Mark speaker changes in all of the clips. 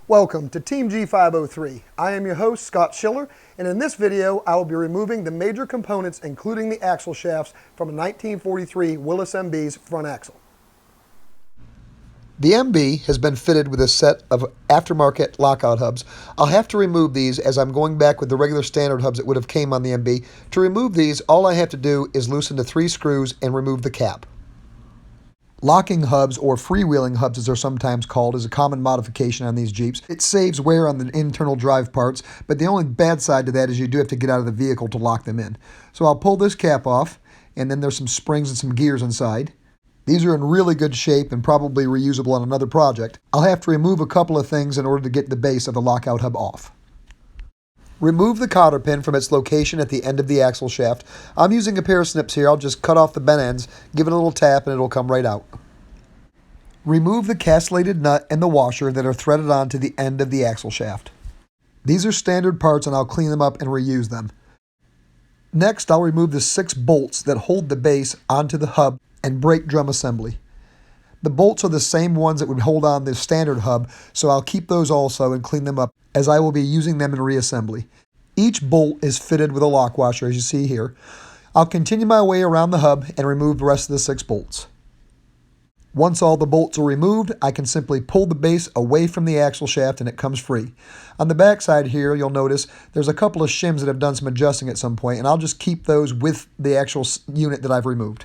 Speaker 1: Welcome to Team G503. I am your host, Scott Schiller, and in this video, I will be removing the major components, including the axle shafts, from a 1943 Willys MB's front axle. The MB has been fitted with a set of aftermarket lockout hubs. I'll have to remove these as I'm going back with the regular standard hubs that would have came on the MB. To remove these, all I have to do is loosen the 3 screws and remove the cap. Locking hubs, or freewheeling hubs as they're sometimes called, is a common modification on these Jeeps. It saves wear on the internal drive parts, but the only bad side to that is you do have to get out of the vehicle to lock them in. So I'll pull this cap off, and then there's some springs and some gears inside. These are in really good shape and probably reusable on another project. I'll have to remove a couple of things in order to get the base of the lockout hub off. Remove the cotter pin from its location at the end of the axle shaft. I'm using a pair of snips here. I'll just cut off the bent ends, give it a little tap, and it'll come right out. Remove the castellated nut and the washer that are threaded onto the end of the axle shaft. These are standard parts and I'll clean them up and reuse them. Next, I'll remove the 6 bolts that hold the base onto the hub and brake drum assembly. The bolts are the same ones that would hold on the standard hub, so I'll keep those also and clean them up as I will be using them in reassembly. Each bolt is fitted with a lock washer, as you see here. I'll continue my way around the hub and remove the rest of the 6 bolts. Once all the bolts are removed, I can simply pull the base away from the axle shaft and it comes free. On the back side here, you'll notice there's a couple of shims that have done some adjusting at some point, and I'll just keep those with the actual unit that I've removed.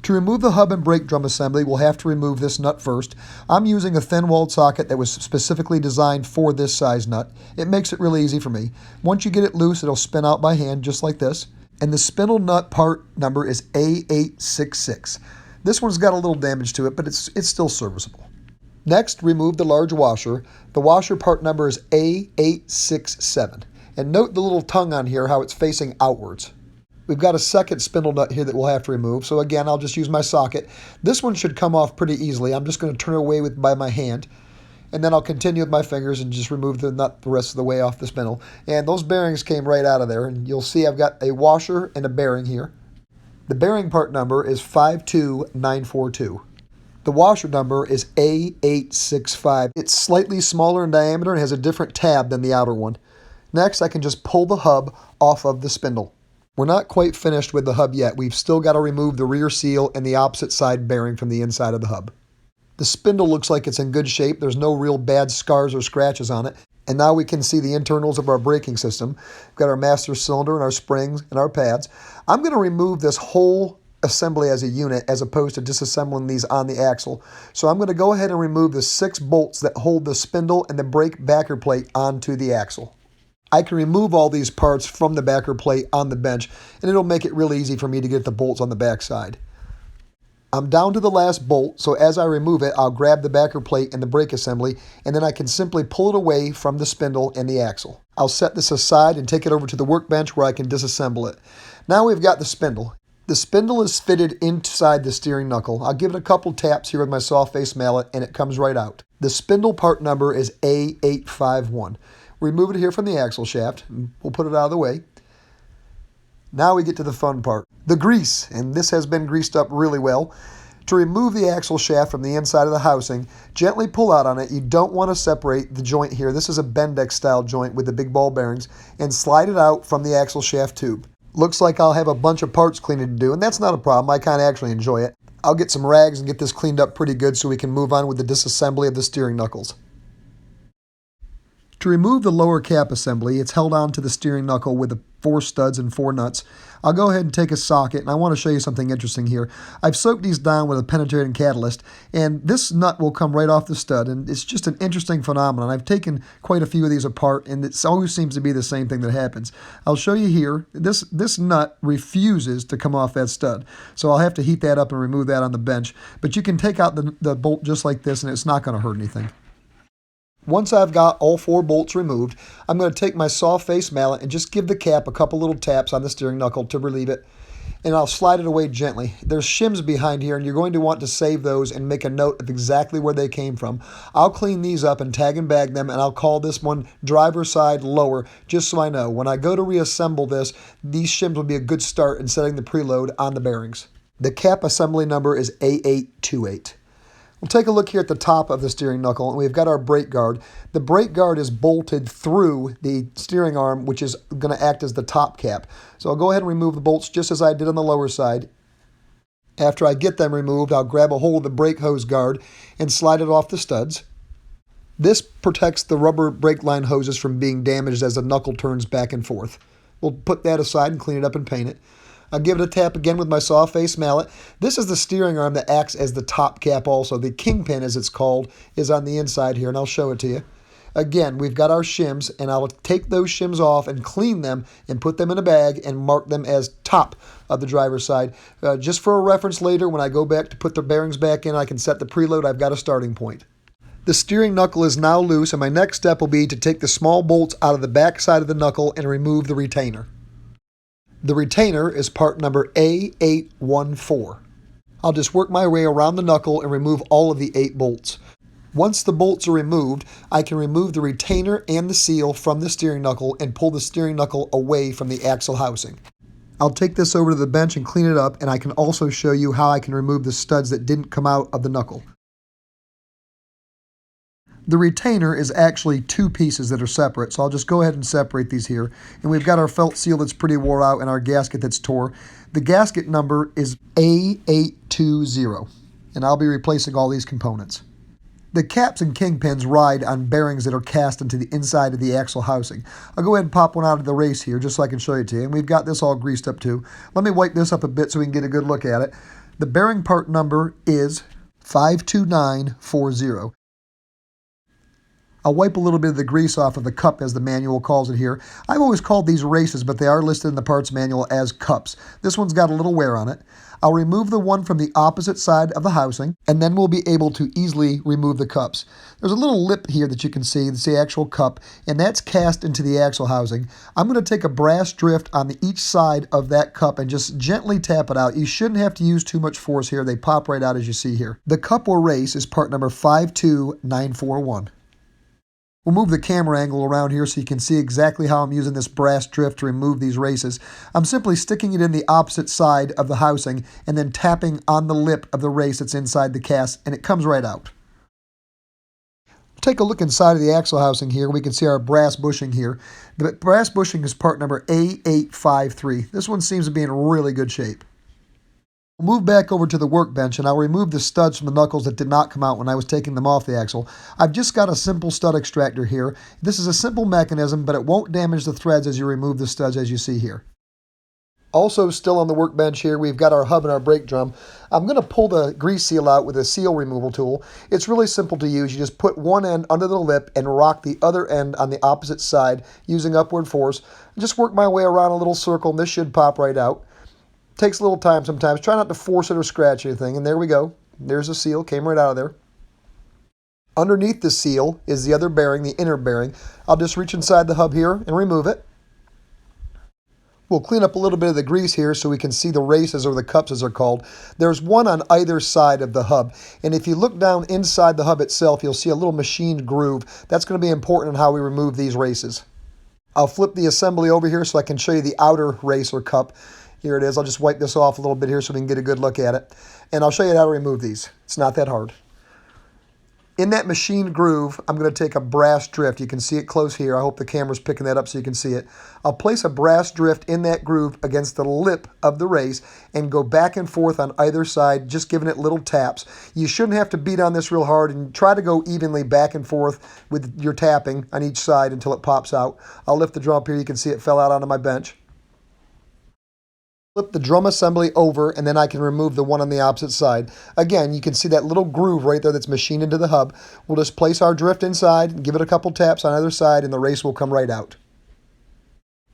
Speaker 1: To remove the hub and brake drum assembly, we'll have to remove this nut first. I'm using a thin-walled socket that was specifically designed for this size nut. It makes it really easy for me. Once you get it loose, it'll spin out by hand just like this. And the spindle nut part number is A866. This one's got a little damage to it, but it's still serviceable. Next, remove the large washer. The washer part number is A867. And note the little tongue on here, how it's facing outwards. We've got a second spindle nut here that we'll have to remove, so again, I'll just use my socket. This one should come off pretty easily. I'm just going to turn it away by my hand, and then I'll continue with my fingers and just remove the nut the rest of the way off the spindle. And those bearings came right out of there, and you'll see I've got a washer and a bearing here. The bearing part number is 52942. The washer number is A865. It's slightly smaller in diameter and has a different tab than the outer one. Next, I can just pull the hub off of the spindle. We're not quite finished with the hub yet. We've still got to remove the rear seal and the opposite side bearing from the inside of the hub. The spindle looks like it's in good shape. There's no real bad scars or scratches on it. And now we can see the internals of our braking system. We've got our master cylinder and our springs and our pads. I'm going to remove this whole assembly as a unit as opposed to disassembling these on the axle. So I'm going to go ahead and remove the 6 bolts that hold the spindle and the brake backer plate onto the axle. I can remove all these parts from the backer plate on the bench, and it'll make it really easy for me to get the bolts on the back side. I'm down to the last bolt, so as I remove it, I'll grab the backer plate and the brake assembly, and then I can simply pull it away from the spindle and the axle. I'll set this aside and take it over to the workbench where I can disassemble it. Now we've got the spindle. The spindle is fitted inside the steering knuckle. I'll give it a couple taps here with my soft face mallet, and it comes right out. The spindle part number is A851. Remove it here from the axle shaft. We'll put it out of the way. Now we get to the fun part, the grease, and this has been greased up really well. To remove the axle shaft from the inside of the housing, gently pull out on it. You don't want to separate the joint here. This is a Bendix style joint with the big ball bearings, and slide it out from the axle shaft tube. Looks like I'll have a bunch of parts cleaning to do, and that's not a problem. I kind of actually enjoy it. I'll get some rags and get this cleaned up pretty good so we can move on with the disassembly of the steering knuckles. To remove the lower cap assembly, it's held onto the steering knuckle with the 4 studs and 4 nuts. I'll go ahead and take a socket, and I want to show you something interesting here. I've soaked these down with a penetrating catalyst, and this nut will come right off the stud, and it's just an interesting phenomenon. I've taken quite a few of these apart, and it always seems to be the same thing that happens. I'll show you here. This nut refuses to come off that stud, so I'll have to heat that up and remove that on the bench. But you can take out the bolt just like this, and it's not going to hurt anything. Once I've got all 4 bolts removed, I'm going to take my soft face mallet and just give the cap a couple little taps on the steering knuckle to relieve it, and I'll slide it away gently. There's shims behind here, and you're going to want to save those and make a note of exactly where they came from. I'll clean these up and tag and bag them, and I'll call this one driver's side lower, just so I know. When I go to reassemble this, these shims will be a good start in setting the preload on the bearings. The cap assembly number is A828. We'll take a look here at the top of the steering knuckle, and we've got our brake guard. The brake guard is bolted through the steering arm, which is going to act as the top cap. So I'll go ahead and remove the bolts just as I did on the lower side. After I get them removed, I'll grab a hold of the brake hose guard and slide it off the studs. This protects the rubber brake line hoses from being damaged as the knuckle turns back and forth. We'll put that aside and clean it up and paint it. I'll give it a tap again with my saw face mallet. This is the steering arm that acts as the top cap also. The kingpin, as it's called, is on the inside here, and I'll show it to you. Again, we've got our shims, and I'll take those shims off and clean them and put them in a bag and mark them as top of the driver's side. Just for a reference later, when I go back to put the bearings back in, I can set the preload. I've got a starting point. The steering knuckle is now loose, and my next step will be to take the small bolts out of the back side of the knuckle and remove the retainer. The retainer is part number A814. I'll just work my way around the knuckle and remove all of the 8 bolts. Once the bolts are removed, I can remove the retainer and the seal from the steering knuckle and pull the steering knuckle away from the axle housing. I'll take this over to the bench and clean it up, and I can also show you how I can remove the studs that didn't come out of the knuckle. The retainer is actually 2 pieces that are separate, so I'll just go ahead and separate these here. And we've got our felt seal that's pretty wore out and our gasket that's tore. The gasket number is A820, and I'll be replacing all these components. The caps and kingpins ride on bearings that are cast into the inside of the axle housing. I'll go ahead and pop one out of the race here just so I can show it to you. And we've got this all greased up too. Let me wipe this up a bit so we can get a good look at it. The bearing part number is 52940. I'll wipe a little bit of the grease off of the cup, as the manual calls it here. I've always called these races, but they are listed in the parts manual as cups. This one's got a little wear on it. I'll remove the one from the opposite side of the housing, and then we'll be able to easily remove the cups. There's a little lip here that you can see, that's the actual cup, and that's cast into the axle housing. I'm going to take a brass drift on each side of that cup and just gently tap it out. You shouldn't have to use too much force here. They pop right out as you see here. The cup or race is part number 52941. We'll move the camera angle around here so you can see exactly how I'm using this brass drift to remove these races. I'm simply sticking it in the opposite side of the housing and then tapping on the lip of the race that's inside the cast, and it comes right out. Take a look inside of the axle housing here. We can see our brass bushing here. The brass bushing is part number A853. This one seems to be in really good shape. We'll move back over to the workbench, and I'll remove the studs from the knuckles that did not come out when I was taking them off the axle. I've just got a simple stud extractor here. This is a simple mechanism, but it won't damage the threads as you remove the studs, as you see here. Also, still on the workbench here, we've got our hub and our brake drum. I'm going to pull the grease seal out with a seal removal tool. It's really simple to use. You just put one end under the lip and rock the other end on the opposite side using upward force. Just work my way around a little circle, and this should pop right out. Takes a little time sometimes. Try not to force it or scratch anything. And there we go. There's the seal. Came right out of there. Underneath the seal is the other bearing, the inner bearing. I'll just reach inside the hub here and remove it. We'll clean up a little bit of the grease here so we can see the races, or the cups as they're called. There's one on either side of the hub. And if you look down inside the hub itself, you'll see a little machined groove. That's going to be important in how we remove these races. I'll flip the assembly over here so I can show you the outer race or cup. Here it is. I'll just wipe this off a little bit here so we can get a good look at it. And I'll show you how to remove these. It's not that hard. In that machined groove, I'm going to take a brass drift. You can see it close here. I hope the camera's picking that up so you can see it. I'll place a brass drift in that groove against the lip of the race and go back and forth on either side, just giving it little taps. You shouldn't have to beat on this real hard, and try to go evenly back and forth with your tapping on each side until it pops out. I'll lift the drum up here. You can see it fell out onto my bench. Flip the drum assembly over, and then I can remove the one on the opposite side. Again, you can see that little groove right there that's machined into the hub. We'll just place our drift inside and give it a couple taps on either side, and the race will come right out.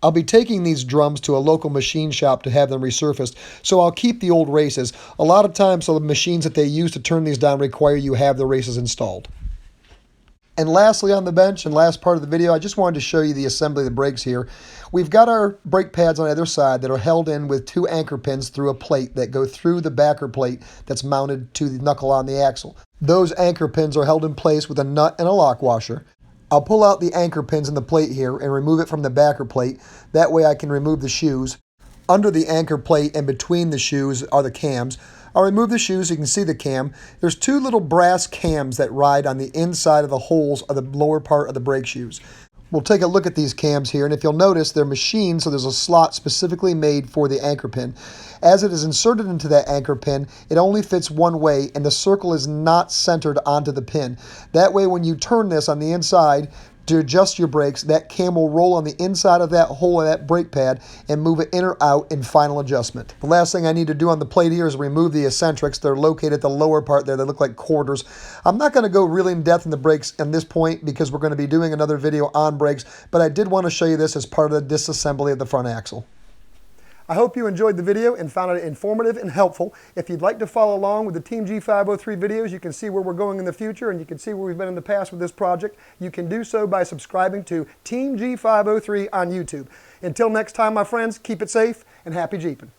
Speaker 1: I'll be taking these drums to a local machine shop to have them resurfaced, so I'll keep the old races. A lot of times, the machines that they use to turn these down require you have the races installed. And lastly on the bench, and last part of the video, I just wanted to show you the assembly of the brakes here. We've got our brake pads on either side that are held in with 2 anchor pins through a plate that go through the backer plate that's mounted to the knuckle on the axle. Those anchor pins are held in place with a nut and a lock washer. I'll pull out the anchor pins in the plate here and remove it from the backer plate. That way I can remove the shoes. Under the anchor plate and between the shoes are the cams. I'll remove the shoes so you can see the cam. There's two little brass cams that ride on the inside of the holes of the lower part of the brake shoes. We'll take a look at these cams here, and if you'll notice, they're machined, so there's a slot specifically made for the anchor pin. As it is inserted into that anchor pin, it only fits one way, and the circle is not centered onto the pin. That way, when you turn this on the inside to adjust your brakes, that cam will roll on the inside of that hole of that brake pad and move it in or out in final adjustment. The last thing I need to do on the plate here is remove the eccentrics. They're located at the lower part there. They look like quarters. I'm not going to go really in depth in the brakes at this point because we're going to be doing another video on brakes, but I did want to show you this as part of the disassembly of the front axle. I hope you enjoyed the video and found it informative and helpful. If you'd like to follow along with the Team G503 videos, you can see where we're going in the future and you can see where we've been in the past with this project. You can do so by subscribing to Team G503 on YouTube. Until next time, my friends, keep it safe and happy Jeeping.